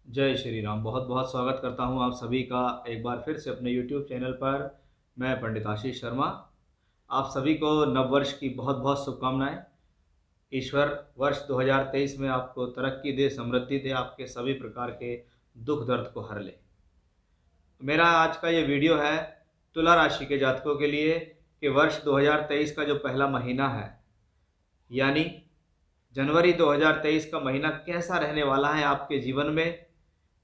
जय श्री राम। बहुत बहुत स्वागत करता हूं आप सभी का एक बार फिर से अपने YouTube चैनल पर। मैं पंडित आशीष शर्मा। आप सभी को नव वर्ष की बहुत बहुत शुभकामनाएं। ईश्वर वर्ष 2023 में आपको तरक्की दे, समृद्धि दे, आपके सभी प्रकार के दुख दर्द को हर ले। मेरा आज का ये वीडियो है तुला राशि के जातकों के लिए कि वर्ष 2023 का जो पहला महीना है, यानी जनवरी 2023 का महीना कैसा रहने वाला है आपके जीवन में।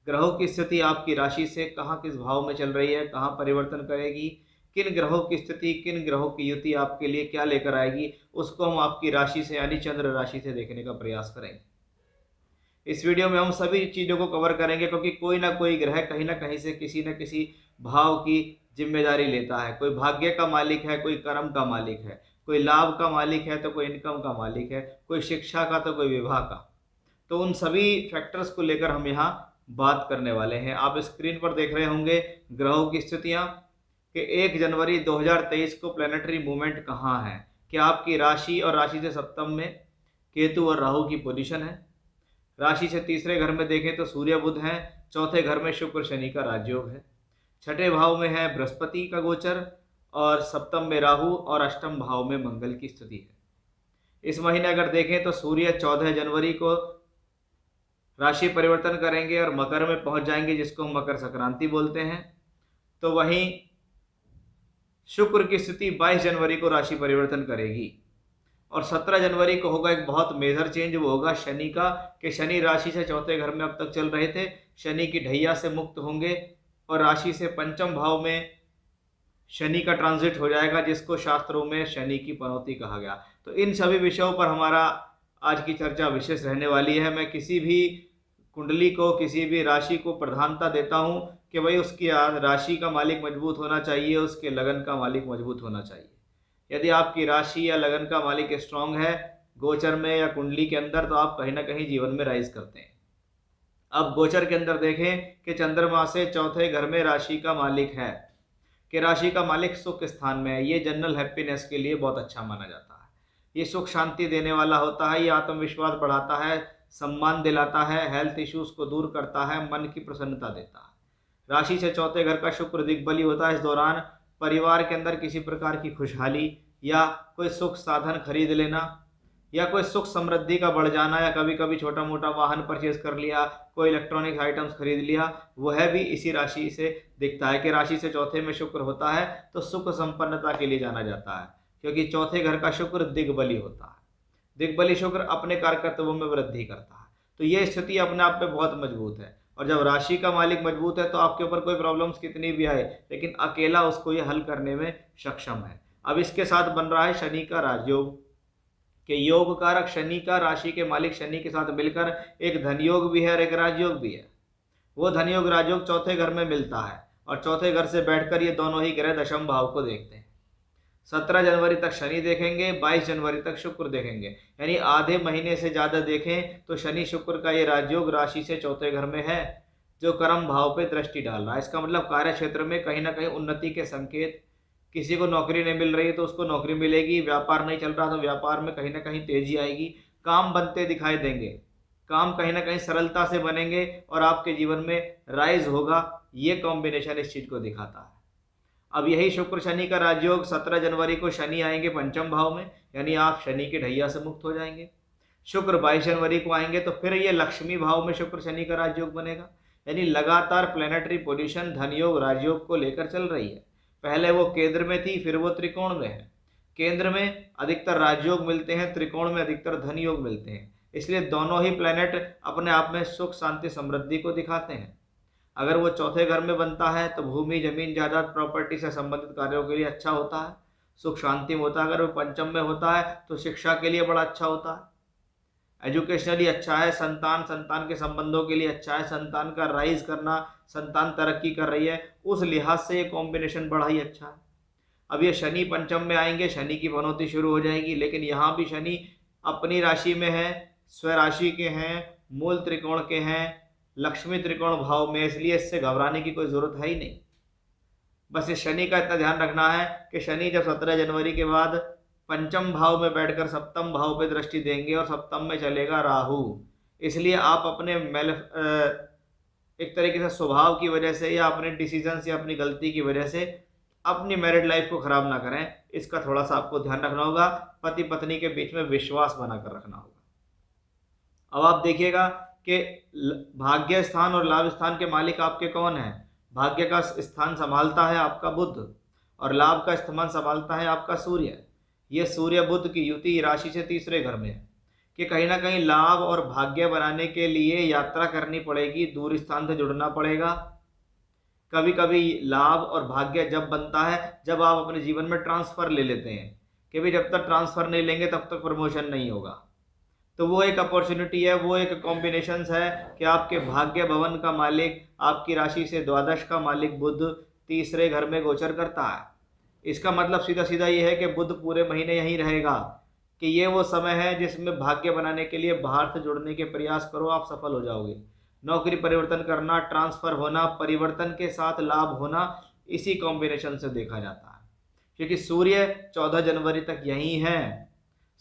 ग्रहों की स्थिति आपकी राशि से कहाँ किस भाव में चल रही है, कहाँ परिवर्तन करेगी, किन ग्रहों की स्थिति, किन ग्रहों की युति आपके लिए क्या लेकर आएगी, उसको हम आपकी राशि से यानी चंद्र राशि से देखने का प्रयास करेंगे। इस वीडियो में हम सभी चीज़ों को कवर करेंगे क्योंकि कोई ना कोई ग्रह कहीं ना कहीं से किसी न किसी भाव की जिम्मेदारी लेता है। कोई भाग्य का मालिक है, कोई कर्म का मालिक है, कोई लाभ का मालिक है तो कोई इनकम का मालिक है, कोई शिक्षा का तो कोई विवाह का। तो उन सभी फैक्टर्स को लेकर हम यहाँ बात करने वाले हैं। आप स्क्रीन पर देख रहे होंगे ग्रहों की स्थितियाँ कि 1 जनवरी 2023 को प्लैनेटरी मूवमेंट कहाँ है, कि आपकी राशि और राशि से सप्तम में केतु और राहु की पोजीशन है। राशि से तीसरे घर में देखें तो सूर्य बुध हैं, चौथे घर में शुक्र शनि का राजयोग है, छठे भाव में है बृहस्पति का गोचर, और सप्तम में राहु और अष्टम भाव में मंगल की स्थिति है। इस महीने अगर देखें तो सूर्य 14 जनवरी को राशि परिवर्तन करेंगे और मकर में पहुंच जाएंगे, जिसको हम मकर संक्रांति बोलते हैं। तो वहीं शुक्र की स्थिति 22 जनवरी को राशि परिवर्तन करेगी और 17 जनवरी को होगा एक बहुत मेजर चेंज। वो होगा शनि का, कि शनि राशि से चौथे घर में अब तक चल रहे थे, शनि की ढैया से मुक्त होंगे और राशि से पंचम भाव में शनि का ट्रांजिट हो जाएगा, जिसको शास्त्रों में शनि की पनौती कहा गया। तो इन सभी विषयों पर हमारा आज की चर्चा विशेष रहने वाली है। मैं किसी भी कुंडली को, किसी भी राशि को प्रधानता देता हूं कि भाई उसकी राशि का मालिक मजबूत होना चाहिए, उसके लगन का मालिक मजबूत होना चाहिए। यदि आपकी राशि या लगन का मालिक स्ट्रांग है गोचर में या कुंडली के अंदर, तो आप कहीं ना कहीं जीवन में राइज करते हैं। अब गोचर के अंदर देखें कि चंद्रमा से चौथे घर में राशि का मालिक है, कि राशि का मालिक सुख स्थान में है। ये जनरल हैप्पीनेस के लिए बहुत अच्छा माना जाता है। ये सुख शांति देने वाला होता है, ये आत्मविश्वास बढ़ाता है, सम्मान दिलाता है, हेल्थ इश्यूज को दूर करता है, मन की प्रसन्नता देता है। राशि से चौथे घर का शुक्र दिग्बली होता है। इस दौरान परिवार के अंदर किसी प्रकार की खुशहाली या कोई सुख साधन खरीद लेना या कोई सुख समृद्धि का बढ़ जाना, या कभी कभी छोटा मोटा वाहन परचेज कर लिया, कोई इलेक्ट्रॉनिक आइटम्स खरीद लिया, वह भी इसी राशि से दिखता है। कि राशि से चौथे में शुक्र होता है तो सुख संपन्नता के लिए जाना जाता है, क्योंकि चौथे घर का शुक्र दिग्बली होता है। दिग्बली शुक्र अपने कारकत्वों में वृद्धि करता है। तो ये स्थिति अपने आप में बहुत मजबूत है। और जब राशि का मालिक मजबूत है तो आपके ऊपर कोई प्रॉब्लम्स कितनी भी आए, लेकिन अकेला उसको ये हल करने में सक्षम है। अब इसके साथ बन रहा है शनि का राजयोग, कि योग कारक शनि का राशि के मालिक शनि के साथ मिलकर एक धन योग भी है और एक राजयोग भी है। वो धन योग राजयोग चौथे घर में मिलता है और चौथे घर से बैठकर ये दोनों ही ग्रह दशम भाव को देखते हैं। 17 जनवरी तक शनि देखेंगे, 22 जनवरी तक शुक्र देखेंगे, यानी आधे महीने से ज़्यादा देखें तो शनि शुक्र का ये राजयोग राशि से चौथे घर में है, जो कर्म भाव पे दृष्टि डाल रहा है। इसका मतलब कार्य क्षेत्र में कहीं ना कहीं उन्नति के संकेत। किसी को नौकरी नहीं मिल रही है तो उसको नौकरी मिलेगी, व्यापार नहीं चल रहा तो व्यापार में कहीं ना कहीं तेजी आएगी, काम बनते दिखाई देंगे, काम कहीं ना कहीं सरलता से बनेंगे और आपके जीवन में राइज होगा। ये कॉम्बिनेशन इस चीज़ को दिखाता है। अब यही शुक्र शनि का राजयोग 17 जनवरी को शनि आएंगे पंचम भाव में, यानी आप शनि की ढैया से मुक्त हो जाएंगे। शुक्र 22 जनवरी को आएंगे तो फिर ये लक्ष्मी भाव में शुक्र शनि का राजयोग बनेगा, यानी लगातार प्लेनेटरी पोजीशन धन योग राजयोग को लेकर चल रही है। पहले वो केंद्र में थी, फिर वो त्रिकोण में है। केंद्र में अधिकतर राजयोग मिलते हैं, त्रिकोण में अधिकतर धन योग मिलते हैं। इसलिए दोनों ही प्लेनेट अपने आप में सुख शांति समृद्धि को दिखाते हैं। अगर वो चौथे घर में बनता है तो भूमि जमीन जायदाद प्रॉपर्टी से संबंधित कार्यों के लिए अच्छा होता है, सुख शांति में होता है। अगर वो पंचम में होता है तो शिक्षा के लिए बड़ा अच्छा होता है, एजुकेशनली अच्छा है, संतान संतान के संबंधों के लिए अच्छा है, संतान का राइज करना, संतान तरक्की कर रही है, उस लिहाज से ये कॉम्बिनेशन बड़ा ही अच्छा है। अब ये शनि पंचम में आएंगे, शनि की बनौती शुरू हो जाएगी, लेकिन यहाँ भी शनि अपनी राशि में है, स्वराशि के हैं, मूल त्रिकोण के हैं, लक्ष्मी त्रिकोण भाव में, इसलिए इससे घबराने की कोई जरूरत है ही नहीं। बस इस शनि का इतना ध्यान रखना है कि शनि जब 17 जनवरी के बाद पंचम भाव में बैठकर सप्तम भाव पे दृष्टि देंगे और सप्तम में चलेगा राहु, इसलिए आप अपने एक तरीके से स्वभाव की वजह से या अपने डिसीजंस या अपनी गलती की वजह से अपनी मैरिड लाइफ को ख़राब ना करें, इसका थोड़ा सा आपको ध्यान रखना होगा। पति पत्नी के बीच में विश्वास बनाकर रखना होगा। अब आप देखिएगा कि भाग्य स्थान और लाभ स्थान के मालिक आपके कौन हैं। भाग्य का स्थान संभालता है आपका बुध और लाभ का स्थान संभालता है आपका सूर्य। ये सूर्य बुध की युति राशि से तीसरे घर में है कि कहीं ना कहीं लाभ और भाग्य बनाने के लिए यात्रा करनी पड़ेगी, दूर स्थान से जुड़ना पड़ेगा। कभी कभी लाभ और भाग्य जब बनता है जब आप अपने जीवन में ट्रांसफ़र ले लेते हैं कि भाई जब तक ट्रांसफ़र नहीं लेंगे तब तक प्रमोशन नहीं होगा। तो वो एक अपॉर्चुनिटी है, वो एक कॉम्बिनेशंस है कि आपके भाग्य भवन का मालिक आपकी राशि से द्वादश का मालिक बुध तीसरे घर में गोचर करता है। इसका मतलब सीधा सीधा ये है कि बुध पूरे महीने यहीं रहेगा, कि ये वो समय है जिसमें भाग्य बनाने के लिए बाहर से जुड़ने के प्रयास करो, आप सफल हो जाओगे। नौकरी परिवर्तन करना, ट्रांसफ़र होना, परिवर्तन के साथ लाभ होना, इसी कॉम्बिनेशन से देखा जाता है। क्योंकि सूर्य 14 जनवरी तक यहीं है।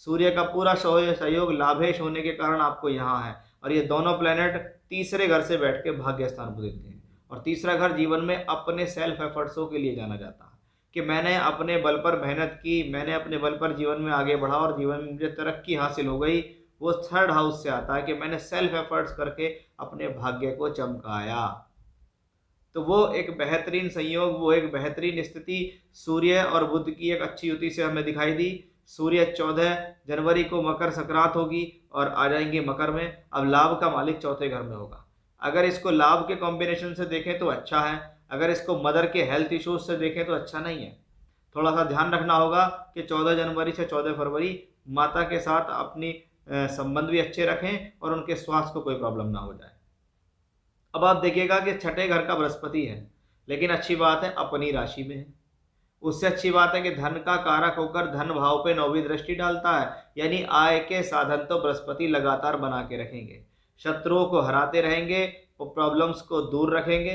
सूर्य का पूरा सहयोग लाभेश होने के कारण आपको यहाँ है और ये दोनों प्लैनेट तीसरे घर से बैठ के भाग्य स्थान को देते हैं। और तीसरा घर जीवन में अपने सेल्फ एफर्ट्सों के लिए जाना जाता है कि मैंने अपने बल पर मेहनत की, मैंने अपने बल पर जीवन में आगे बढ़ा और जीवन में मुझे तरक्की हासिल हो गई। वो थर्ड हाउस से आता है कि मैंने सेल्फ एफर्ट्स करके अपने भाग्य को चमकाया। तो वो एक बेहतरीन संयोग, वो एक बेहतरीन स्थिति सूर्य और बुध की एक अच्छी युति से हमें दिखाई दी। सूर्य 14 जनवरी को मकर संक्रांत होगी और आ जाएंगे मकर में। अब लाभ का मालिक चौथे घर में होगा। अगर इसको लाभ के कॉम्बिनेशन से देखें तो अच्छा है, अगर इसको मदर के हेल्थ इश्यूज से देखें तो अच्छा नहीं है। थोड़ा सा ध्यान रखना होगा कि 14 जनवरी से 14 फरवरी माता के साथ अपनी संबंध भी अच्छे रखें और उनके स्वास्थ्य को कोई प्रॉब्लम ना हो जाए। अब आप देखिएगा कि छठे घर का बृहस्पति है, लेकिन अच्छी बात है अपनी राशि में है। उससे अच्छी बात है कि धन का कारक होकर धन भाव पे 9वीं दृष्टि डालता है, यानी आय के साधन तो बृहस्पति लगातार बना के रखेंगे। शत्रुओं को हराते रहेंगे और प्रॉब्लम्स को दूर रखेंगे।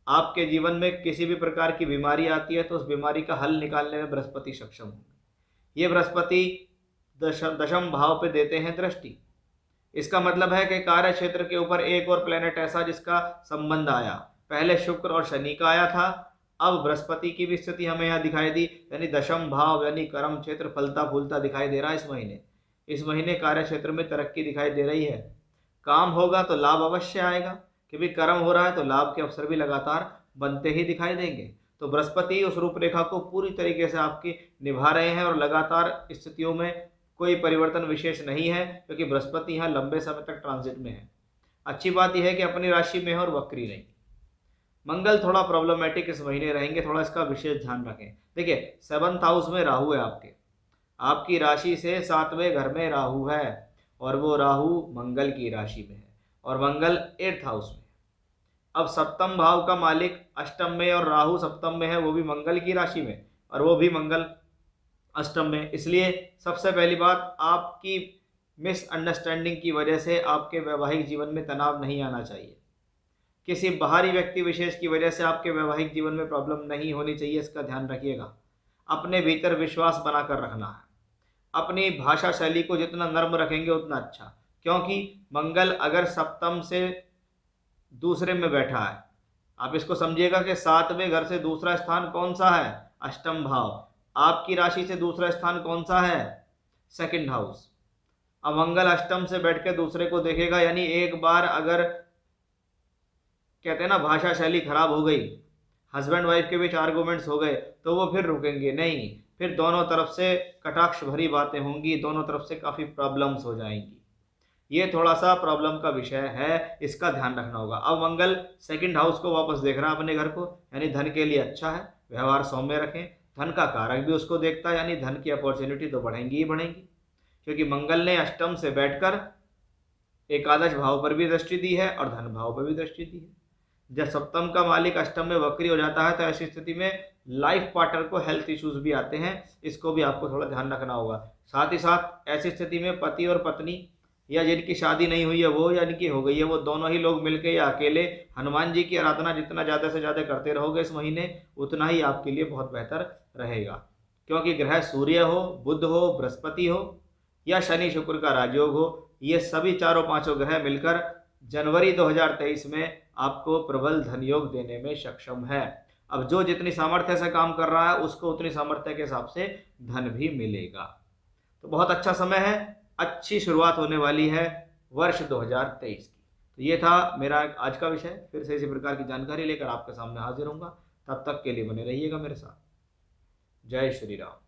आपके जीवन में किसी भी प्रकार की बीमारी आती है तो उस बीमारी का हल निकालने में बृहस्पति सक्षम होंगे। ये बृहस्पति दशम भाव पे देते हैं दृष्टि। इसका मतलब है कि कार्य क्षेत्र के ऊपर एक और प्लेनेट ऐसा जिसका संबंध आया। पहले शुक्र और शनि का आया था, अब बृहस्पति की भी स्थिति हमें यहाँ दिखाई दी, यानी दशम भाव यानी कर्म क्षेत्र फलता फूलता दिखाई दे रहा है। इस महीने कार्य क्षेत्र में तरक्की दिखाई दे रही है। काम होगा तो लाभ अवश्य आएगा, क्योंकि कर्म हो रहा है तो लाभ के अवसर भी लगातार बनते ही दिखाई देंगे। तो बृहस्पति उस रूपरेखा को पूरी तरीके से आपकी निभा रहे हैं और लगातार स्थितियों में कोई परिवर्तन विशेष नहीं है, क्योंकि बृहस्पति यहाँ लंबे समय तक ट्रांजिट में है। अच्छी बात यह है कि अपनी राशि में है और वक्री नहीं। मंगल थोड़ा प्रॉब्लमेटिक इस महीने रहेंगे, थोड़ा इसका विशेष ध्यान रखें। देखिए 7th हाउस में राहु है आपकी राशि से 7वें घर में राहु है और वो राहु मंगल की राशि में है और मंगल 8th हाउस में। अब सप्तम भाव का मालिक अष्टम में और राहु सप्तम में है, वो भी मंगल की राशि में और वो भी मंगल अष्टम में। इसलिए सबसे पहली बात, आपकी मिसअंडरस्टैंडिंग की वजह से आपके वैवाहिक जीवन में तनाव नहीं आना चाहिए। किसी बाहरी व्यक्ति विशेष की वजह से आपके वैवाहिक जीवन में प्रॉब्लम नहीं होनी चाहिए, इसका ध्यान रखिएगा। अपने भीतर विश्वास बनाकर रखना है। अपनी भाषा शैली को जितना नर्म रखेंगे उतना अच्छा, क्योंकि मंगल अगर सप्तम से दूसरे में बैठा है, आप इसको समझिएगा कि 7वें घर से दूसरा स्थान कौन सा है? अष्टम भाव। आपकी राशि से दूसरा स्थान कौन सा है? 2nd house. अब मंगल अष्टम से बैठ के दूसरे को देखेगा, यानी एक बार अगर कहते हैं ना भाषा शैली खराब हो गई, हस्बैंड वाइफ के बीच आर्गूमेंट्स हो गए, तो वो फिर रुकेंगे नहीं, फिर दोनों तरफ से कटाक्ष भरी बातें होंगी, दोनों तरफ से काफ़ी प्रॉब्लम्स हो जाएंगी। ये थोड़ा सा प्रॉब्लम का विषय है, इसका ध्यान रखना होगा। अब मंगल 2nd हाउस को वापस देख रहा है अपने घर को, यानी धन के लिए अच्छा है। व्यवहार सौम्य रखें, धन का कारक भी उसको देखता है, यानी धन की अपॉर्चुनिटी तो बढ़ेंगी ही बढ़ेंगी, क्योंकि मंगल ने अष्टम से बैठकर एकादश भाव पर भी दृष्टि दी है और धन भाव पर भी दृष्टि दी है। जब सप्तम का मालिक अष्टम में वक्री हो जाता है तो ऐसी स्थिति में लाइफ पार्टनर को हेल्थ इश्यूज भी आते हैं, इसको भी आपको थोड़ा ध्यान रखना होगा। साथ ही साथ ऐसी स्थिति में पति और पत्नी या जिनकी शादी नहीं हुई है वो या जिनकी हो गई है वो दोनों ही लोग मिलकर या अकेले हनुमान जी की आराधना जितना ज़्यादा से ज़्यादा करते रहोगे इस महीने, उतना ही आपके लिए बहुत बेहतर रहेगा। क्योंकि ग्रह सूर्य हो, बुध हो, बृहस्पति हो या शनि शुक्र का राजयोग हो, ये सभी चारों पांचों ग्रह मिलकर जनवरी 2023 में आपको प्रबल धन योग देने में सक्षम है। अब जो जितनी सामर्थ्य से काम कर रहा है उसको उतनी सामर्थ्य के हिसाब से धन भी मिलेगा। तो बहुत अच्छा समय है, अच्छी शुरुआत होने वाली है वर्ष 2023 की। तो ये था मेरा आज का विषय। फिर से इसी प्रकार की जानकारी लेकर आपके सामने हाजिर होऊंगा। तब तक के लिए बने रहिएगा मेरे साथ। जय श्री राम।